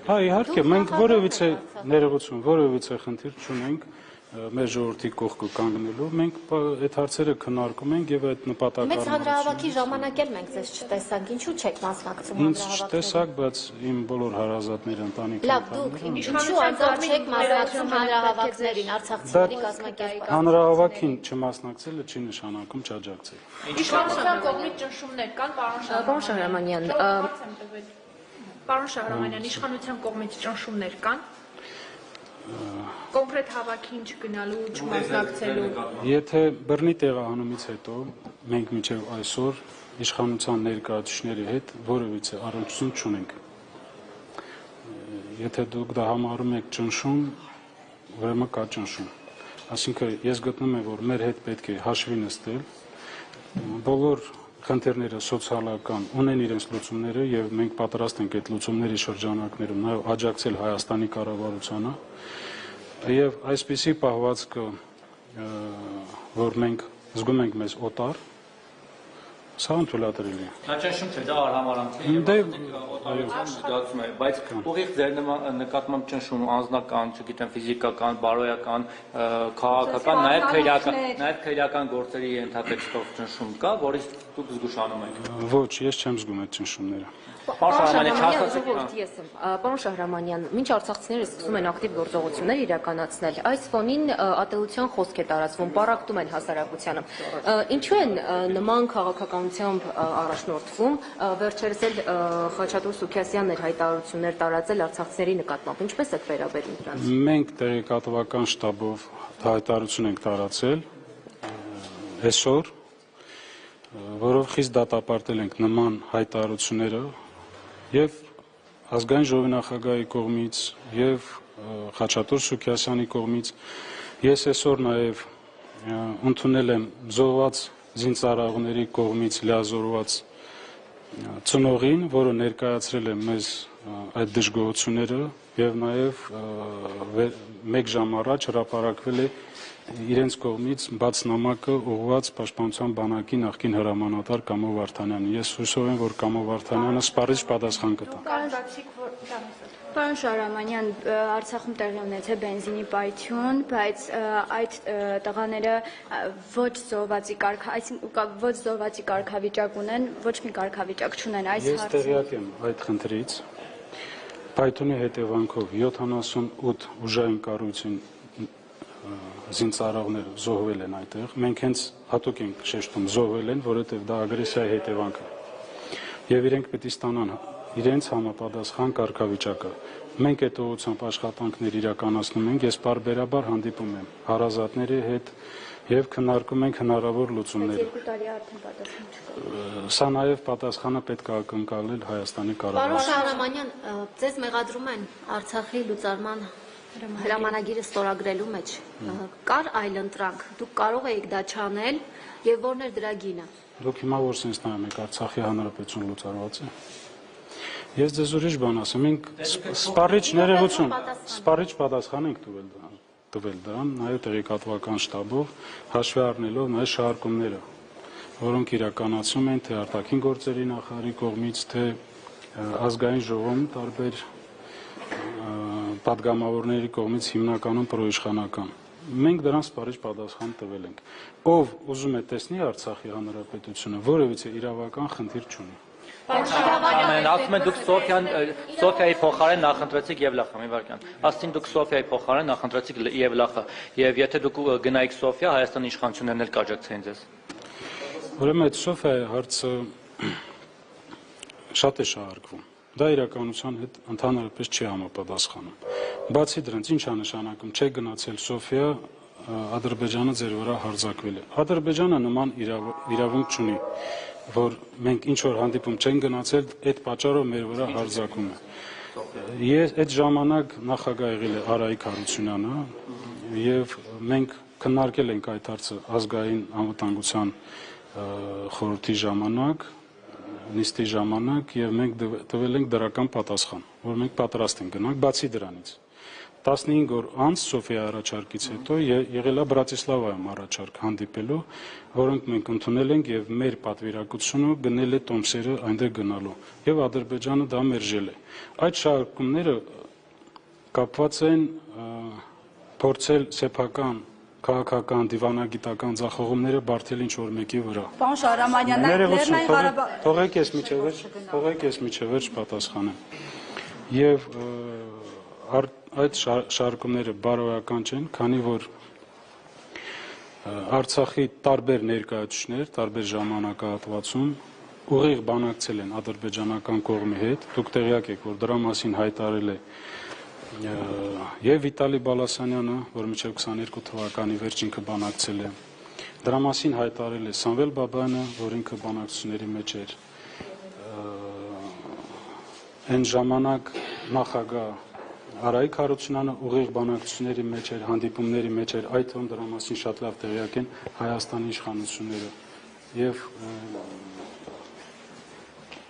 Հա, իհարկե, մենք որևիցե ներողություն, որևիցե խնդիր չունենք մեր ժողովրդի կողքը կանգնելու, մենք այդ հարցերը քննարկում ենք եւ այդ նպատակը Մեծ հանրահավաքի ժամանակ էլ մենք ձեզ չտեսանք, ինչու չեք մասնակցում ինձ չտեսակ, բայց իմ բոլոր հարազատները ընտանիքն Լավ, դուք ինչու անձամբ չեք մասնակցում հանրահավաքներին, արցախցիների կազմակերպած հանրահավաքին չմասնակցելը չի նշանակում չաջակցել։ Իշխանության կողմից ճնշումներ կան, Պարոն Շահրամանյան, Պարոն Շահրամանյան, իշխանության կողմից ճնշումներ կան։ Կոնկրետ հավաքին չգնալու, չմասնակցելու։ Եթե բռնի տեղահանումից հետո մենք մինչև այսօր իշխանության ներկայացուցիչների հետ որևիցե առնչություն չունենք։ Եթե դուք դա համարում եք ճնշում, ուրեմն կա ճնշում։ Այսինքն ես գտնում եմ, որ մեր հետ պետք է հաշվի նստել բոլոր խնդիրները սոցիալական ունեն իրենց լուծումները եւ մենք պատրաստ ենք այդ լուծումների շրջանակներում նաեւ աջակցել Հայաստանի կառավարությանը եւ այսպիսի պահվածքը որ մենք զգում ենք մեզ օտար սա ընդունելի է։ Դա ճնշում չէ, դա արհամարանք է, բայց ուղիղ ձեր նկատմամբ ճնշում անձնական, չգիտեմ, ֆիզիկական, բարոյական, քաղաքական, նաև քրեական գործերի ենթակայքով ճնշում կա, որից դուք զգուշանում եք։ Ոչ, ես չեմ զգում այդ ճնշումները։ Պարոն Շահրամանյան, մինչ արցախցիները սկսում են ակտիվ գործողություններ իրականացնել, այս ֆոնին ատելության խոսք է տարածվում, պառակտում են հասարակությանը։ Ինչու են նման քաղաքականությամբ առաջնորդվում, վերջերս էլ Խաչատուր Սուքիասյանն էր հայտարարություններ տարածել արցախցիների նկատմամբ, ինչպես եք վերաբերում դրանց։ Մենք տեղեկատվական շտաբով հայտարարություն ենք տարածել այսօր, որով խիստ դատապարտել ենք նման հայտարարությունները եւ ազգային ժողովի նախագահի կողմից եւ Խաչատուր Սուքիասյանի կողմից ես այսօր նաեւ ընդունել եմ զոհված զինծառայողների կողմից լիազորված ծնողին, որը ներկայացրել է մեզ այդ դժգոհությունները եւ նաեւ մեկ ժամ առաջ հրապարակվել է իրենց կողմից բաց նամակը ուղղված Պաշտպանության բանակի նախկին հրամանատար Կամո Վարդանյանին։ Ես հուսով եմ, որ Կամո Վարդանյանը սպառիչ պատասխան կտա։ Պարոն Շահրամանյան, Արցախում տեղի ունեցել բենզինի պայթյուն, բայց այդ տղաները ոչ զոհվածի կարգավիճակ ունեն, ոչ մի կարգավիճակ չունեն այս հարցը։ Ես տեղյակ եմ այդ խնդրից։ Պայթյունի հետևանքով 78 ուժային կառույցին զինծառայողները զոհվել են այդտեղ։ Մենք հենց հատուկ ենք շեշտում զոհվել են, որովհետև դա ագրեսիայի հետևանք է։ Եվ իրենք պետք է ստանան իրենց համապատասխան կարգավիճակը։ Մենք այդ ուղղությամբ աշխատանքներ իրականացնում ենք, ես պարբերաբար հանդիպում եմ հարազատների հետ եւ քննարկում ենք հնարավոր լուծումները։ 2 տարի արդեն պատասխան չկա։ Սա նաեւ պատասխանը պետք է ակնկալել Հայաստանի կառավարությանը։ Պարոն Շահրամանյան, ձեզ մեղադրում են Արցախի լուծարման հրամանագիրը ստորագրելու մեջ կար այլ ընտրանք, դուք կարող եք դա չանել եւ որն էր դրա գինը։ Դուք հիմա որ sense նայում եք Արցախի հանրապետություն լուծարված է։ Ես ձեզ ուրիշ բան ասեմ, մենք սպառիչ ներողություն, սպառիչ պատասխան ենք տվել դրան, նաեւ տեղեկատվական շտաբով հաշվի առնելով նաեւ շահարկումները, որոնք իրականացում են թե արտաքին գործերի նախարարի կողմից, թե ազգային ժողովում տարբեր պատգամավորների կողմից հիմնականում պրոիշխանական։ Մենք դրան սպառիչ պատասխան տվել ենք։ Ով ուզում է տեսնի Արցախի հանրապետությունը, որևիցե իրավական խնդիր չունի։ Ասում են դուք Սոֆիայի փոխարեն նախընտրեցիք Եվլախը, մի վարքյան։ Ասին դուք Սոֆիայի փոխարեն նախընտրեցիք Եվլախը, եւ եթե դուք գնայիք Սոֆիա, Հայաստանի իշխանություններն էլ կաջակցեին ձեզ։ Ուրեմն այդ Սոֆիայի հարցը շատ է շահարկվում։ Դա իրականության հետ ընդհանրապես չի համապատասխանում։ Բացի դրանից ինչ է նշանակում, չէ գնացել Սոֆիա, Ադրբեջանը ձեր վրա հարձակվել է։ Ադրբեջանը նման իրավունք չունի, որ մենք ինչ որ հանդիպում չեն գնացել, այդ պատճառով մեր վրա հարձակում է։ Ես այդ ժամանակ նախագահ եղել է Արայիկ Հարությունյանը եւ մենք քննարկել ենք այդ հարցը ազգային անվտանգության խորհրդի ժամանակ, նիստի ժամանակ եւ մենք տվել ենք դրական պատասխան, որ մենք պատրաստ ենք գնանք, բացի դրանից։ 15 օր անց Սոֆիա առաջարկից հետո եղել է Բրատիսլավայում առաջարկ հանդիպելու, որոնք մենք ընդունել ենք եւ մեր պատվիրակությունը գնել է տոմսերը այնտեղ գնալու եւ Ադրբեջանը դա մերժել է։ Այդ շարքումները կապված են փորձել սեփական քաղաքական դիվանագիտական ձախողումները բարթել ինչ որ մեկի վրա։ Պարոն Շահրամանյան, Լեռնային Ղարաբաղ Թողեք ես միջև վերջ պատասխանեմ։ Եվ այդ շարքումները բարոյական չեն, քանի որ Արցախի տարբեր ներկայացուցիչներ, տարբեր ժամանակահատվածում ուղիղ բանակցել են ադրբեջանական կողմի հետ։ Դուք տեղյակ եք, որ դրա մասին հայտարարել է եւ Վիտալի Բալասանյանը, որ մինչեւ 22 թվականի վերջ ինքը բանակցել է։ Դրա մասին հայտարարել է Սամվել Բաբայանը, որ ինքը բանակցությունների մեջ էր։ Այն ժամանակ նախագահ Արայիկ Հարությունյանը ուղիղ բանակցությունների մեջ էր, հանդիպումների մեջ էր, այդ թվում դրա մասին շատ լավ տեղյակ են Հայաստանի իշխանությունները եւ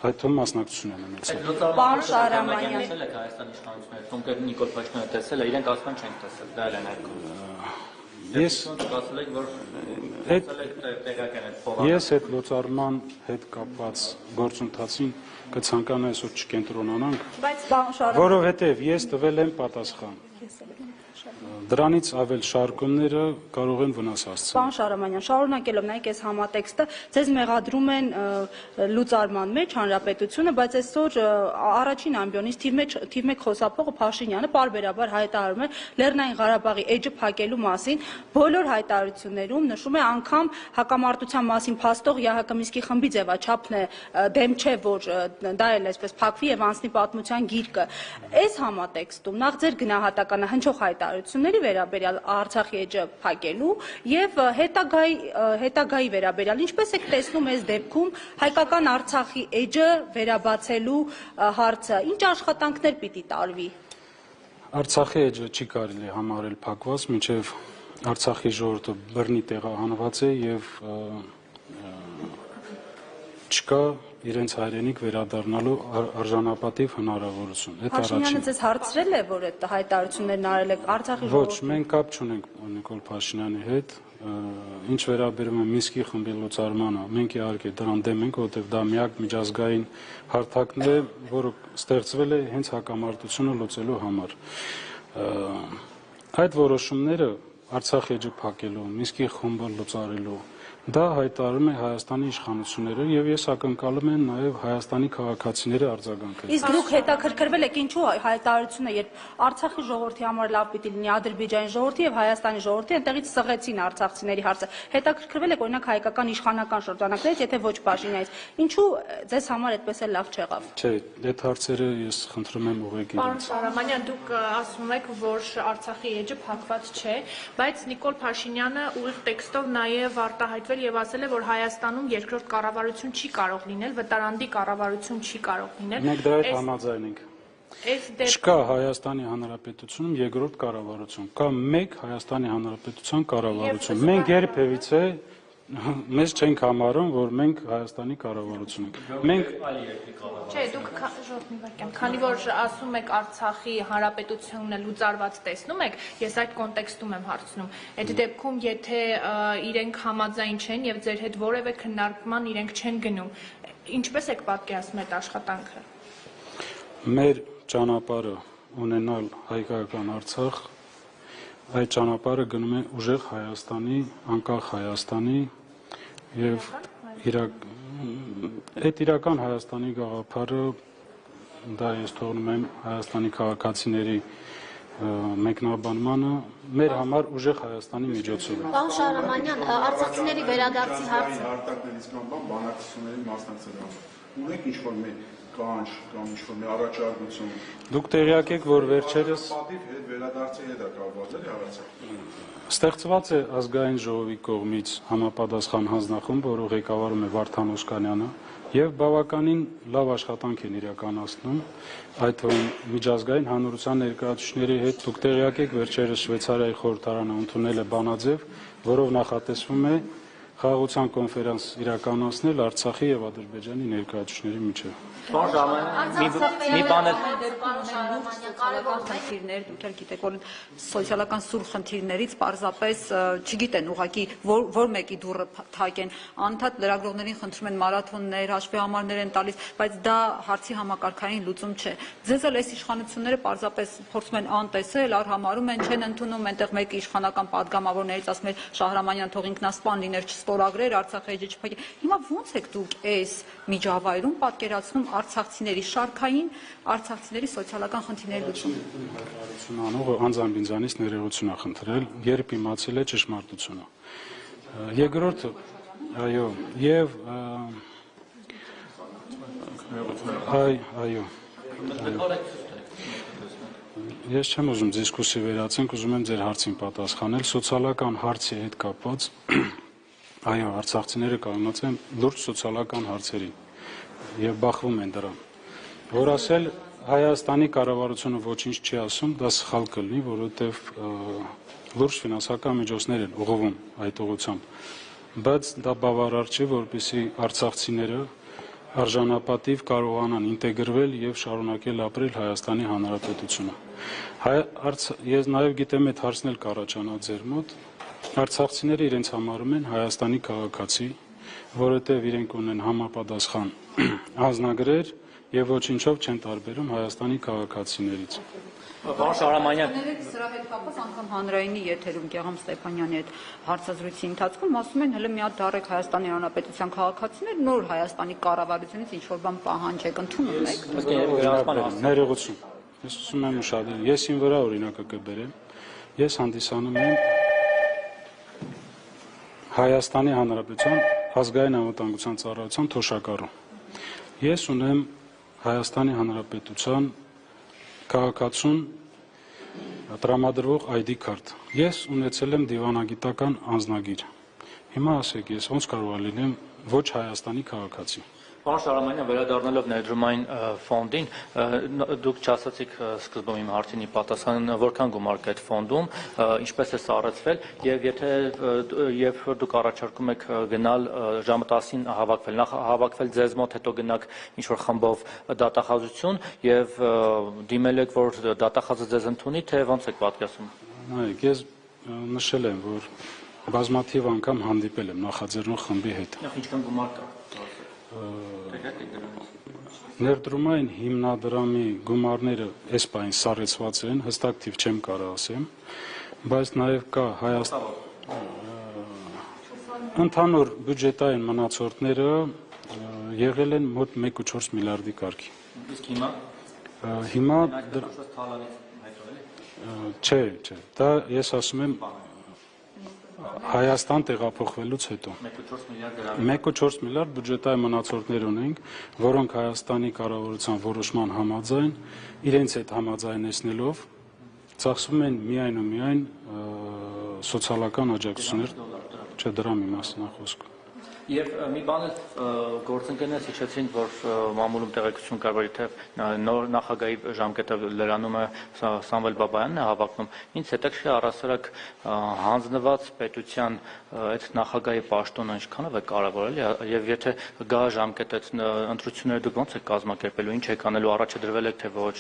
այդ թվում մասնակցություն են ունեցել։ Պարոն Շահրամանյան, Հայաստանի իշխանությունները, կոնկրետ Նիկոլ Փաշինյանը տեսել է, իրենք ասում են չեն տեսել, դա էլ է ներկայ։ Ես այդ լուծարման հետ կապված գործընթացին կցանկանա այսօր չկենտրոնանանք, որովհետև ես տվել եմ պատասխան։ Դրանից ավել շարքումները կարող են վնաս հասցնել։ Պարոն Շահրամանյան, շարունակելով նայեք այս համատեքստը, ձեզ մեղադրում են լուծարման մեջ հանրապետությունը, բայց այսօր առաջին ամբիոնից թիվ 1 խոսափողը Փաշինյանը պարբերաբար հայտարարում է Լեռնային Ղարաբաղի էջը փակելու մասին, բոլոր հայտարարություններում նշում է անգամ հակամարտության մասին փաստող ԵԱՀԿ Մինսկի խմբի ձևաչափն է դեմ չէ, որ դա էլ այսպես փակվի եւ անցնի պատմության գիրկը։ Այս համատեքստում նախ ձեր գնահատականը հնչող հայտարարությունների վերաբերյալ Արցախի էջը փակելու եւ հետագայի վերաբերյալ ինչպես եք տեսնում այս դեպքում հայկական Արցախի էջը վերաբացելու հարցը, ինչ աշխատանքներ պիտի տարվի։ Արցախի էջը չի կարելի համարել փակված, մինչեւ Արցախի ժողովուրդը բռնի տեղահանված է եւ չկա իրենց հայրենիք վերադառնալու արժանապատիվ հնարավորություն։ Այդ Փաշինյանը ձեզ հարցրել է, որ այդ հայտարարություններն արել եք Արցախի ժողովրդի։ Ոչ, մենք կապ չունենք Նիկոլ Փաշինյանի հետ, ինչ վերաբերում է Մինսկի խմբի լուծարմանը, մենք իհարկե դրան դեմ ենք, որովհետև դա միակ միջազգային հարթակն է, որը ստեղծվել է հենց հակամարտությունը լուծելու համար։ Այդ որոշումները Արցախի էջը փակելու, Մինսկի խումբը լուծարելու դա հայտարարում է Հայաստանի իշխանությունները եւ ես ակնկալում եմ նաեւ Հայաստանի քաղաքացիների արձագանքը։ Իսկ դուք հետաքրքրվել եք ինչու հայտարարությունը, երբ Արցախի ժողովրդի համար լավ պիտի լինի Ադրբեջանի ժողովրդի եւ Հայաստանի ժողովրդի, այնտեղից սղեցին արցախցիների հարցը։ Հետաքրքրվել եք օրինակ հայկական իշխանական շրջանակներից, եթե ոչ Փաշինյանից, ինչու ձեզ համար այդպես էլ լավ չեղավ։ Չէ, այդ հարցերը ես խնդրում եմ ուղղակի։ Պարոն Շահրամանյան, դուք ասում եք, որ Արցախի էջը փակված չէ, բայց Նիկոլ Փաշինյանը ուղիղ տեքստով նաեւ արտահայտվել եւ ասել է, որ Հայաստանում երկրորդ կառավարություն չի կարող լինել, վտարանդի կառավարություն չի կարող լինել։ Մենք դրա հետ համաձայն ենք։ Չկա Հայաստանի Հանրապետությունում երկրորդ կառավարություն, կա մեկ Հայաստանի Հանրապետության կառավարություն։ Մենք երբևիցե մեզ չենք համարում, որ մենք Հայաստանի կառավարություն ենք։ Մենք Չէ, դուք քանի որ ասում եք Արցախի Հանրապետությունը լուծարված տեսնում եք, ես այդ կոնտեքստում եմ հարցնում։ Այդ դեպքում, եթե իրենք համաձայն չեն եւ ձեր հետ որևէ քննարկման իրենք չեն գնում, ինչպես եք պատկերացնում այդ աշխատանքը։ Մեր ճանապարհը ունենալ հայկական Արցախ, այդ ճանապարհը գնում է ուժեղ Հայաստանի, անկախ Հայաստանի եւ այդ իրական Հայաստանի գաղափարը դա ես թողնում եմ Հայաստանի քաղաքացիների մեկնաբանմանը մեր համար ուժեղ Հայաստանի միջոցով։ Պարոն Շահրամանյան, արցախցիների վերադարձի հարցը արտակներից կամ բանակցությունների մասնակցել ունեք ինչ-որ մի կանչ կամ ինչ-որ մի առաջարկություն։ Դուք տեղյակ եք, որ վերջերս պատիվ հետ վերադարձի հետ է կապված էլի Արցախ։ Ստեղծված է ազգային ժողովի կողմից համապատասխան հանձնախումբ, որը ղեկավարում է Վարդան Օսկանյանը, եւ բավականին լավ աշխատանք են իրականացնում, այդ թվում միջազգային հանրության ներկայացուցիչների հետ։ Դուք տեղյակ եք, վերջերս Շվեյցարիայի խորհրդարանը ընդունել է բանաձև, որով նախատեսվում է խաղաղության կոնֆերանս իրականացնել Արցախի եւ Ադրբեջանի ներկայացուցիչների միջեւ։ Մի բան է Սոցիալական խնդիրներ, դուք էլ գիտեք, որ սոցիալական սուր խնդիրներից պարզապես չգիտեն ուղղակի որ մեկի դուռը թակեն, անդադ լրագրողներին խնդրում են մարաթոններ, հաշվեհամարներ են տալիս, բայց դա հարցի համակարգային լուծում չէ։ Ձեզ էլ այս իշխանությունները պարզապես փորձում են անտեսել, արհամարում են, չեն ընդունում, այնտեղ մեկ իշխանական падգամավորներից ասում էր Շահրամանյան թող ինքնասպան լիներ, չստորագրեր, Արցախի էջը չփակի։ Հիմա ո՞նց եք դուք այս միջավայրում պատկերացնում արցախցիների շարքային արցախցիների սոցիալական խնդիրների լուծումը։ Անողը անձամբ ինձանից ներողություն է խնդրել, երբ իմացել է ճշմարտությունը։ Երկրորդը, այո, եւ այո։ Ես չեմ ուզում դիսկուսիա վերացնենք, ուզում եմ ձեր հարցին պատասխանել, սոցիալական հարցի հետ կապված, այո, արցախցիները կանգնած են լուրջ սոցիալական հարցերի եւ բախվում են դրան։ Որ ասել Հայաստանի կառավարությունը ոչինչ չի ասում, դա սխալ կլինի, որովհետեւ լուրջ ֆինանսական միջոցներ են ուղղվում այդ ուղղությամբ, բայց դա բավարար չէ, որպեսզի արցախցիները արժանապատիվ կարողանան ինտեգրվել եւ շարունակել ապրել Հայաստանի Հանրապետությունը։ Ես նաեւ գիտեմ այդ հարցն էլ կառաջանա ձեր մոտ, արցախցիները իրենց համարում են Հայաստանի քաղաքացի, որովհետեւ իրենք ունեն համապատասխան անձնագրեր եւ ոչինչով չեն տարբերում Հայաստանի քաղաքացիներից։ Պարոն Շահրամանյան, սրա հետ կապված անգամ հանրայինի եթերում Գեգամ Ստեփանյանի հետ հարցազրույցի ընթացքում ասում են հələ մի հատ դարեք Հայաստանի Հանրապետության քաղաքացիներ նոր Հայաստանի կառավարությունից ինչ որ բան պահանջեք, ընդունում եք։ Ներողություն։ Ես ուզում եմ ուշադրել, ես ին վրա օրինակը կբերեմ, ես հանդիսանում եմ Հայաստանի Հանրապետության ազգային անվտանգության ծառայության թոշակառու։ Ես ունեմ Հայաստանի Հանրապետության քաղաքացուն տրամադրող ID քարտ։ Ես ունեցել եմ դիվանագիտական անձնագիր։ Հիմա ասեք, ես ոնց կարող եմ լինեմ ոչ Հայաստանի քաղաքացի։ Պարոն Շահրամանյան, վերադառնալով ներդրումային ֆոնդին, դուք չասացիք սկզբում իմ հարցին պատասխան, որքան գումար կա այդ ֆոնդում, ինչպես է սառեցվել, եւ դուք առաջարկում եք գնալ ժամը 10-ին հավաքվել, նախ հավաքվել ձեզ մոտ, հետո գնաք ինչ-որ խմբով դատախազություն եւ դիմել եք, որ դատախազը ձեզ ընդունի, թե ոնց եք պատկերացնում։ Նայեք, ես նշել եմ, որ բազմաթիվ անգամ հանդիպել եմ նախաձեռնող խմբի հետ։ Նախ ինչքան գումար կա։ Ներդրումային հիմնադրամի գումարները այս պահին սառեցված են, հստակ թիվ չեմ կարող ասեմ, բայց նաև կա ընդհանուր բյուջետային մնացորդները եղել են մոտ 1.4 միլիարդի կարգի։ Իսկ հիմա։ Հիմա չէ, դա ես ասում եմ Հայաստան տեղափոխվելուց հետո 1.4 միլիարդ բյուջետային մնացորդներ ունենք, որոնք Հայաստանի կառավարության որոշման համաձայն իրենց հետ համաձայնեցնելով ծախսում են միայն ու միայն սոցիալական աջակցություններ, չէ, դրամի մասին է խոսքը։ Եվ մի բան էլ գործընկերներս հիշեցին, որ մամուլում տեղեկություն կար, որ եթե նոր նախագահի ժամկետը լրանում է Սամվել Բաբայանն է հավակնում, ինձ հետաքրքիր առասարակ հանձնված պետության այդ նախագահի պաշտոնը ինչքանով է կարևորել եւ եթե գա ժամկետը ընտրությունները դուք ոնց եք կազմակերպելու, ինչ եք անելու, առաջ դրվել եք թե ոչ։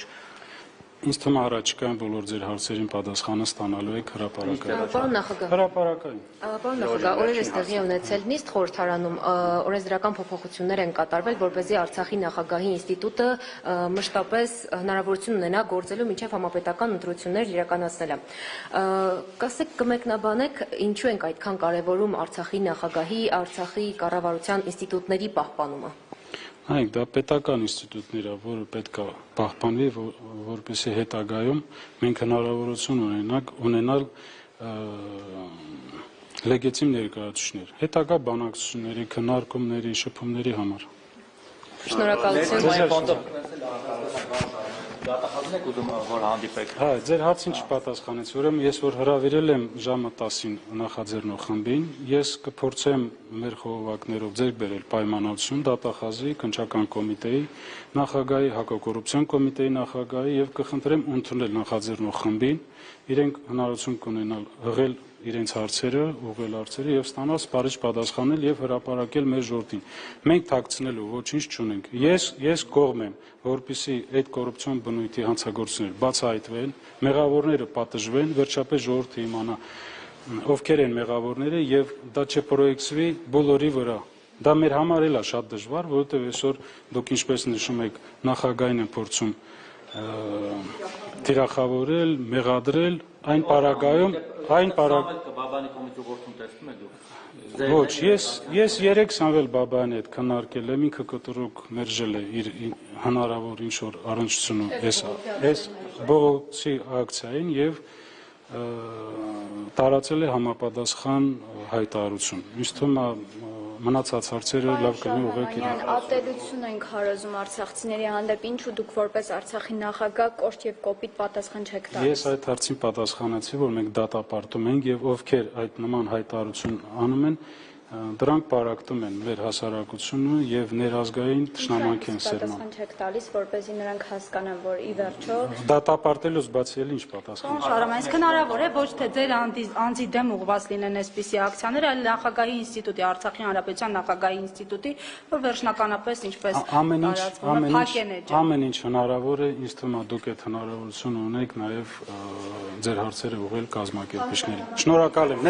Ինձ թվում է առաջիկայում բոլոր ձեր հարցերին պատասխանը ստանալու եք հրապարակային։ Պարոն նախագահ։ Հրապարակային։ Պարոն նախագահ, օրերս տեղի է ունեցել նիստ խորհրդարանում օրենսդրական փոփոխություններ են կատարվել, որպեսզի Արցախի նախագահի ինստիտուտը մշտապես հնարավորություն ունենա գործելու մինչև համապետական ընտրություններ իրականացնելը։ Կասեք, կմեկնաբանեք, ինչու ենք այդքան կարևորում Արցախի նախագահի, Արցախի կառավարության ինստիտուտների պահպանումը։ Այո, դա պետական ինստիտուտներ է, որը պետք է պահպանվի, որպեսզի հետագայում մենք հնարավորություն ունենալ լեգիտիմ ներկայացուցիչներ, հետագա բանակցությունների, քննարկումների, շփումների համար։ Շնորհակալություն։ Դատախազն եք ուզում որ հանդիպեք։ Հա, ձեր հարցին չպատասխանեց, ուրեմն ես որ հրավիրել եմ ժամը 10-ին նախաձեռնող խմբին, ես կփորձեմ մեր խողովակներով ձեռք բերել պայմանավորություն դատախազի, քննչական կոմիտեի նախագահի, հակակոռուպցիոն կոմիտեի նախագահի եւ կխնդրեմ ընդունել նախաձեռնող խմբին, իրենք հնարավորություն կունենալ հղել իրենց հարցերը, ուղղել հարցերը եւ ստանալ սպառիչ պատասխանել եւ հրապարակել մեր ժողովրդին։ Մենք թաքցնելու ոչինչ չունենք։ Ես կողմ եմ, որպեսզի այդ կոռուպցիոն բնույթի հանցագործությունները բացահայտվեն, մեղավորները պատժվեն, վերջապես ժողովուրդը իմանա ովքեր են մեղավորները եւ դա չպրոյեկցվի բոլորի վրա։ Դա մեր համար էլ է շատ դժվար, որովհետեւ այսօր դուք ինչպես նշում եք, նախագահին են փորձում թիրախավորել, մեղադրել, այն պարագայում, Բաբանի կողմից ուղղորդում տեսնում եք դուք։ Ոչ, ես 3 Սամվել Բաբայանի հետ քննարկել եմ, ինքը կտրուկ մերժել է իր հնարավոր ինչ-որ առնչությունը այս բողոքի ակցիային եւ տարածել է համապատասխան հայտարարություն։ Ինձ թվում է մնացած հարցերը լավ կլինի ուղղեք իրար։ Ատելություն ենք հարազում արցախցիների հանդեպ, ինչու դուք որպես Արցախի նախագահ կոշտ եւ կոպիտ պատասխան չեք տալիս։ Ես այդ հարցին պատասխանեցի, որ մենք դատապարտում ենք եւ ովքեր այդ նման հայտարարություն անում են, դրանք պարակտում են մեր հասարակությունը եւ ներազգային թշնամանքի են սերմանում։ Պատասխան չեք տալիս, որպեսզի նրանք հասկանան, որ ի վերջո Դատապարտելուց բացի էլ ինչ պատասխան։ Շարամ, այս հնարավոր է ոչ թե ձեր անձի դեմ ուղղված լինեն այսպիսի ակցիաներ, այլ նախագահի ինստիտուտի, Արցախի Հանրապետության նախագահի ինստիտուտի, որ վերջնականապես ինչպես ամեն ինչ հնարավոր է, ինձ թվում է դուք այդ հնարավորությունը ունեք նաեւ ձեր հարցերը ուղղել կազմակերպիչներին։ Շնորհակալ եմ։